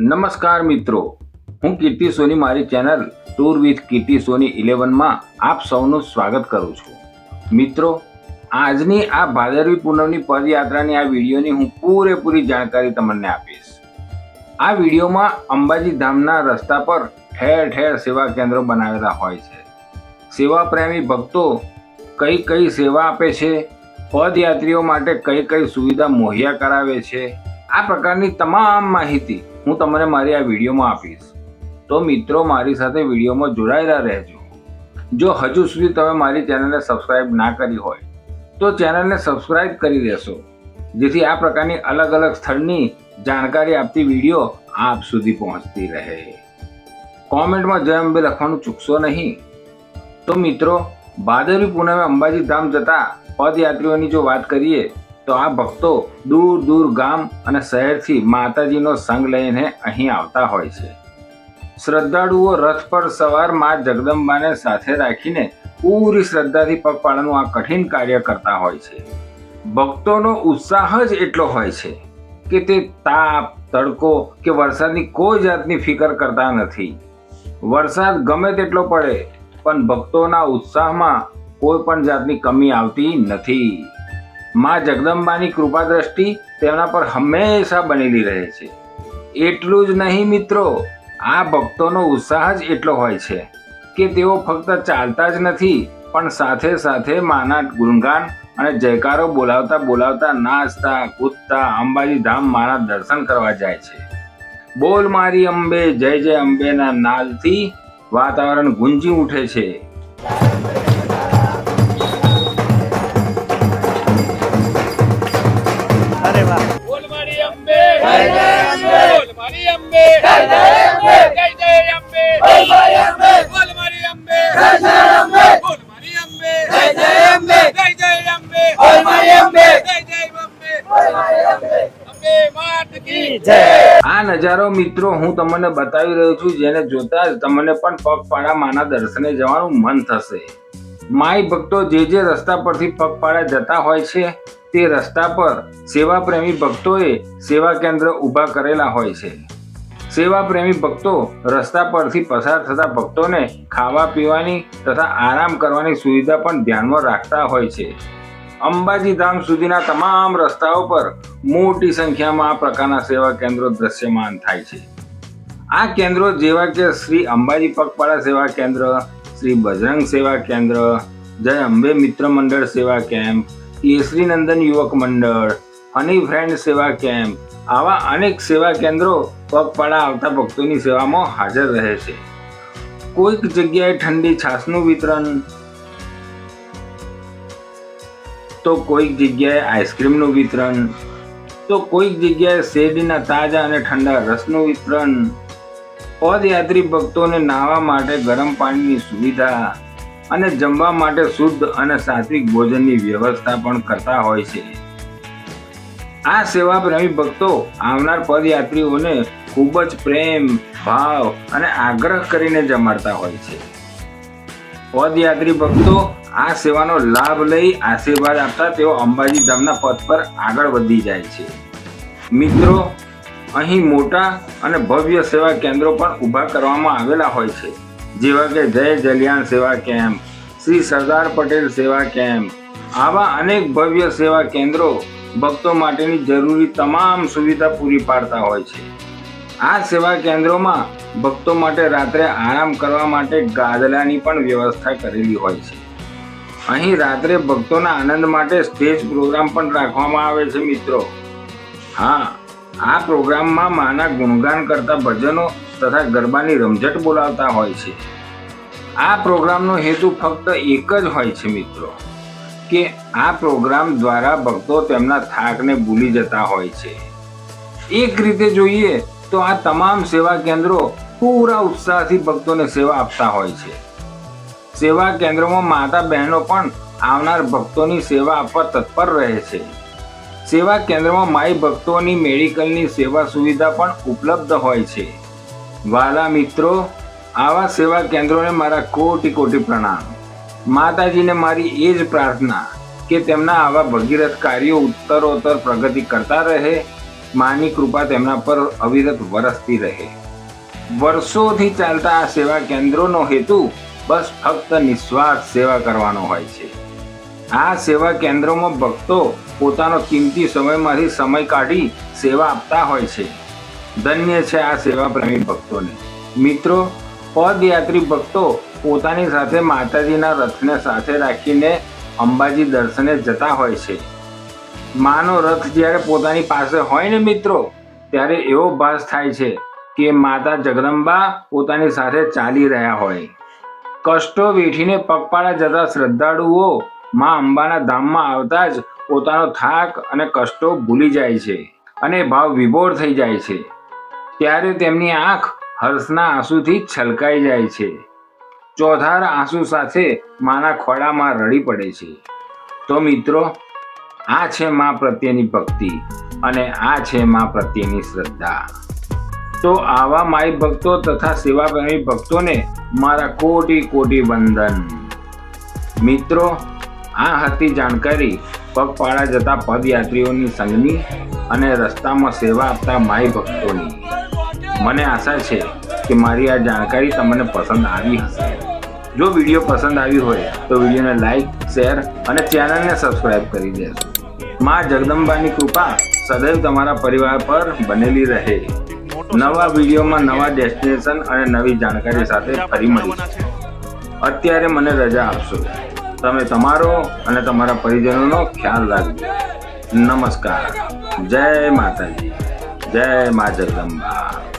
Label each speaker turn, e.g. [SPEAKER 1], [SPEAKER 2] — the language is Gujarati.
[SPEAKER 1] નમસ્કાર મિત્રો, હું કીર્તિ સોની મારી ચેનલ ટૂર વિથ કીર્તિ સોની 11માં આપ સૌનું સ્વાગત કરું છું. મિત્રો, આજની આ ભાદરવી પૂનમની પદયાત્રાની આ વિડીયોની હું પૂરેપૂરી જાણકારી તમને આપીશ. આ વિડીયોમાં અંબાજી ધામના રસ્તા પર ઠેર ઠેર સેવા કેન્દ્રો બનાવેલા હોય છે. સેવા પ્રેમી ભક્તો કઈ કઈ સેવા આપે છે, પદયાત્રીઓ માટે કઈ કઈ સુવિધા મુહૈયા કરાવે છે, આ પ્રકારની તમામ માહિતી હું તમને મારી આ વિડીયોમાં આપીશ. તો મિત્રો, મારી સાથે વિડીયોમાં જોડાયેલા રહેજો. જો હજુ સુધી તમે મારી ચેનલને સબસ્ક્રાઇબ ના કરી હોય તો ચેનલને સબસ્ક્રાઇબ કરી દેશો, જેથી આ પ્રકારની અલગ અલગ સ્થળની જાણકારી આપતી વિડીયો આપ સુધી પહોંચતી રહે. કોમેન્ટમાં જય અંબે લખવાનું ચૂકશો નહીં. તો મિત્રો, ભાદરવી પૂનમે અંબાજી ધામ જતા પદયાત્રીઓની જો વાત કરીએ તો આ ભક્તો દૂર દૂર ગામ અને શહેરથી માતાજીનો સંગ લઈને અહીં આવતા હોય છે. શ્રદ્ધાળુઓ રથ પર સવાર માં જગદંબાને સાથે રાખીને પૂરી શ્રદ્ધાથી પગપાળાનું આ કઠિન કાર્ય કરતા હોય છે. ભક્તોનો ઉત્સાહ જ એટલો હોય છે કે તે તાપ, તડકો કે વરસાદની કોઈ જાતની ફિકર કરતા નથી. વરસાદ ગમે તેટલો પડે પણ ભક્તોના ઉત્સાહમાં કોઈ પણ જાતની કમી આવતી નથી. માં જગદંબાની કૃપા દ્રષ્ટિ તેમના પર હંમેશા બનેલી રહે છે. એટલું જ નહીં મિત્રો, આ ભક્તોનો ઉત્સાહ જ એટલો હોય છે કે તેઓ ફક્ત ચાલતા જ નથી પણ સાથે સાથે માના ગુણગાન અને જયકારો બોલાવતા બોલાવતા નાચતા કૂદતા અંબાજી ધામ માના દર્શન કરવા જાય છે. બોલ મારી અંબે, જય જય અંબેના નાદથી વાતાવરણ ગુંજી ઉઠે છે.
[SPEAKER 2] बोल मारी अम्बे जय जय अम्बे, बोल मारी अम्बे जय जय अम्बे, जय जय अम्बे, बोल मारी अम्बे, बोल मारी अम्बे जय जय अम्बे, बोल मारी अम्बे जय जय अम्बे, जय जय अम्बे, बोल मारी अम्बे जय जय अम्बे, बोल मारी अम्बे, अम्बे मात की जय.
[SPEAKER 1] આ નજારો મિત્રો હું તમને બતાવી રહ્યો છું, જેને જોતા જ તમને પણ પગપાળા માના દર્શને જવાનું મન થશે. માઈ ભક્તો જે રસ્તા પરથી પગપાળા જતા હોય છે તે રસ્તા પર સેવા પ્રેમી ભક્તોએ સેવા કેન્દ્ર ઊભા કરેલા હોય છે. સેવા પ્રેમી ભક્તો રસ્તા પરથી પસાર થતા ભક્તોને ખાવા પીવાની તથા આરામ કરવાની સુવિધા પણ ધ્યાનમાં રાખતા હોય છે. અંબાજી ધામ સુધીના તમામ રસ્તાઓ પર મોટી સંખ્યામાં આ પ્રકારના સેવા કેન્દ્રો દ્રશ્યમાન થાય છે. આ કેન્દ્રો જેવા કે શ્રી અંબાજી પગપાળા સેવા કેન્દ્ર, શ્રી બજરંગ સેવા કેન્દ્ર, જય અંબે મિત્ર મંડળ સેવા કેમ્પ, કેસરી નંદન યુવક મંડળ, હની ફ્રેન્ડ સેવા કેમ્પ, આવા અનેક સેવા કેન્દ્રો પગપાળા આવતા ભક્તોની સેવામાં હાજર રહે છે. કોઈક જગ્યાએ ઠંડી છાશનું વિતરણ, તો કોઈક જગ્યાએ આઈસ્ક્રીમનું વિતરણ, તો કોઈક જગ્યાએ શેરડીના તાજા અને ઠંડા રસનું વિતરણ, પદયાત્રી ભક્તોને નાહવા માટે ગરમ પાણીની સુવિધા અને જમવા માટે શુદ્ધ અને સાત્વિક ભોજનની વ્યવસ્થા પણ કરતા હોય છે. આ સેવા પ્રેમી ભક્તો આવનાર પદયાત્રીઓને ખૂબ જ પ્રેમ, ભાવ અને આગ્રહ કરીને જમાડતા હોય છે. પદયાત્રી ભક્તો આ સેવાનો લાભ લઈ આશીર્વાદ આપતા તેઓ અંબાજી ધામના પથ પર આગળ વધી જાય છે. મિત્રો, અહીં મોટા અને ભવ્ય સેવા કેન્દ્રો પણ ઊભા કરવામાં આવેલા હોય છે, જેવા કે જય જલિયાણ સેવા કેમ્પ, શ્રી સરદાર પટેલ સેવા કેમ્પ. આવા અનેક ભવ્ય સેવા કેન્દ્રો ભક્તો માટેની જરૂરી તમામ સુવિધા પૂરી પાડતા હોય છે. આ સેવા કેન્દ્રોમાં ભક્તો માટે રાત્રે આરામ કરવા માટે ગાદલાની પણ વ્યવસ્થા કરેલી હોય છે. અહીં રાત્રે ભક્તોના આનંદ માટે સ્ટેજ પ્રોગ્રામ પણ રાખવામાં આવે છે. મિત્રો, હા, આ પ્રોગ્રામમાં માના ગુણગાન કરતા ભજનો તથા ગરબાની રમઝટ બોલાવતા હોય છે. આ પ્રોગ્રામનો હેતુ ફક્ત એક જ હોય છે મિત્રો, કે આ પ્રોગ્રામ દ્વારા ભક્તો તેમના થાકને ભૂલી જતા હોય છે. એક રીતે જોઈએ તો આ તમામ સેવા કેન્દ્રો પૂરા ઉત્સાહથી ભક્તોને સેવા આપતા હોય છે. સેવા કેન્દ્રોમાં માતા બહેનો પણ આવનાર ભક્તોની સેવા આપવા તત્પર રહે છે. સેવા કેન્દ્રમાં માઈ ભક્તોની મેડિકલની સેવા સુવિધા પણ ઉપલબ્ધ હોય છે. વાલા મિત્રો, આવા સેવા કેન્દ્રોને મારા કોટી કોટી પ્રણામ. માતાજીને મારી એ જ પ્રાર્થના કે તેમના આવા ભગીરથ કાર્યો ઉત્તરોત્તર પ્રગતિ કરતા રહે માની કૃપા તેમના પર અવિરત વરસતી રહે. વર્ષોથી ચાલતા આ સેવા કેન્દ્રોનો હેતુ બસ ફક્ત નિસ્વાર્થ સેવા કરવાનો હોય છે. આ સેવા કેન્દ્રોમાં ભક્તો પોતાનો કિંમતી સમયમાંથી સમય કાઢી સેવા આપતા હોય છે. ધન્ય છે આ સેવા પ્રેમી ભક્તોને. મિત્રો, પદયાત્રી ભક્તો પોતાની સાથે માતાજીના રથને સાથે રાખીને અંબાજી દર્શને જતા હોય છે. માનો રથ જ્યારે પોતાની પાસે હોય ને મિત્રો, ત્યારે એવો ભાસ થાય છે કે માતા જગદંબા પોતાની સાથે ચાલી રહ્યા હોય. કષ્ટો વેઠીને પગપાળા જતા શ્રદ્ધાળુઓ મા અંબાના ધામમાં આવતા જ પોતાનો થાક અને કષ્ટો ભૂલી જાય છે અને ભાવ વિભોર થઈ જાય છે. ત્યારે તેમની આંખ હર્ષના આંસુથી છલકાઈ જાય છે. ચોધાર આંસુ સાથે માના ખોળામાં રડી પડે છે. તો મિત્રો, આ છે મા પ્રત્યેની ભક્તિ અને આ છે મા પ્રત્યેની શ્રદ્ધા. તો આવા માઈ ભક્તો તથા સેવાપ્રેમી ભક્તોને મારા કોટી કોટી વંદન. મિત્રો, આ હતી જાણકારી પગપાળા જતા પદયાત્રીઓની સંગની અને રસ્તામાં સેવા આપતા માઈ ભક્તોની. મને આશા છે કે મારી આ જાણકારી તમને પસંદ આવી હશે. જો વિડીયો પસંદ આવી હોય તો વિડીયોને લાઈક, શેર અને ચેનલને સબસ્ક્રાઈબ કરી દેશો. મા જગદંબાની કૃપા સદૈવ તમારા પરિવાર પર બનેલી રહે. નવા વિડીયોમાં નવા ડેસ્ટિનેશન અને નવી જાણકારી સાથે ફરી મળીશું. અત્યારે મને રજા આપશો. તમે તમારો અને તમારા પરિજનોનો ખ્યાલ રાખજો. નમસ્કાર. જય માતાજી. જય મા જગદંબા.